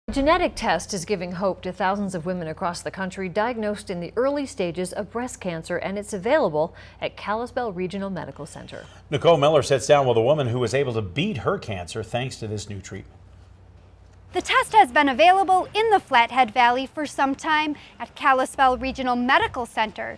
A genetic test is giving hope to thousands of women across the country diagnosed in the early stages of breast cancer, and it's available at Kalispell Regional Medical Center. Nicole Miller sits down with a woman who was able to beat her cancer thanks to this new treatment. The test has been available in the Flathead Valley for some time at Kalispell Regional Medical Center.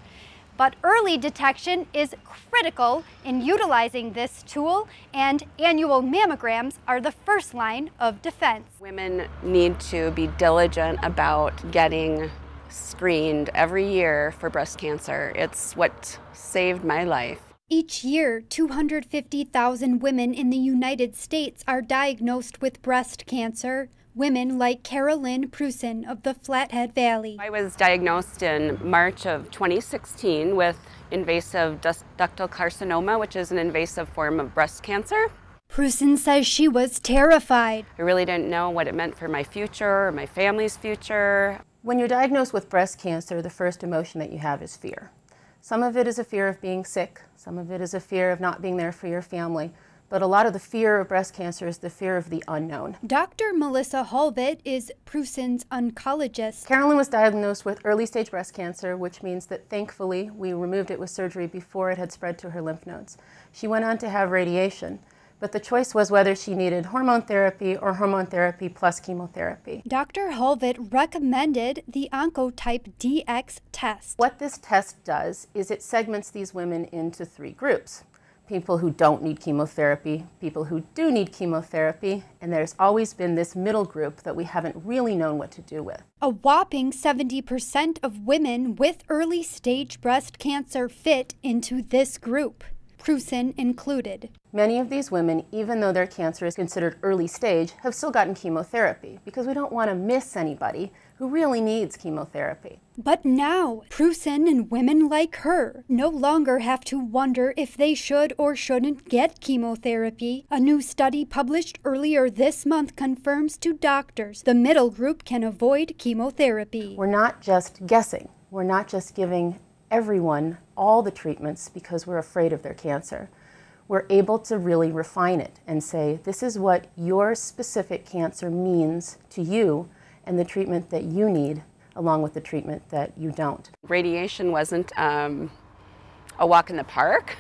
But early detection is critical in utilizing this tool, and annual mammograms are the first line of defense. Women need to be diligent about getting screened every year for breast cancer. It's what saved my life. Each year, 250,000 women in the United States are diagnosed with breast cancer. Women like Carolyn Prusen of the Flathead Valley. I was diagnosed in March of 2016 with invasive ductal carcinoma, which is an invasive form of breast cancer. Prusen says she was terrified. I really didn't know what it meant for my future or my family's future. When you're diagnosed with breast cancer, the first emotion that you have is fear. Some of it is a fear of being sick. Some of it is a fear of not being there for your family. But a lot of the fear of breast cancer is the fear of the unknown. Dr. Melissa Halvet is Prusen's oncologist. Carolyn was diagnosed with early stage breast cancer, which means that thankfully we removed it with surgery before it had spread to her lymph nodes. She went on to have radiation, but the choice was whether she needed hormone therapy or hormone therapy plus chemotherapy. Dr. Halvet recommended the Oncotype DX test. What this test does is it segments these women into three groups. People who don't need chemotherapy, people who do need chemotherapy, and there's always been this middle group that we haven't really known what to do with. A whopping 70% of women with early stage breast cancer fit into this group, Prusen included. Many of these women, even though their cancer is considered early stage, have still gotten chemotherapy because we don't want to miss anybody who really needs chemotherapy. But now, Prusen and women like her no longer have to wonder if they should or shouldn't get chemotherapy. A new study published earlier this month confirms to doctors the middle group can avoid chemotherapy. We're not just guessing. We're not just giving everyone all the treatments because we're afraid of their cancer. We're able to really refine it and say, this is what your specific cancer means to you and the treatment that you need along with the treatment that you don't. Radiation wasn't a walk in the park,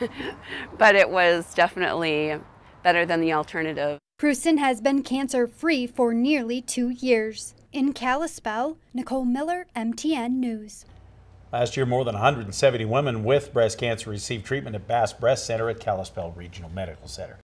but it was definitely better than the alternative. Prusen has been cancer-free for nearly 2 years. In Kalispell, Nicole Miller, MTN News. Last year, more than 170 women with breast cancer received treatment at Bass Breast Center at Kalispell Regional Medical Center.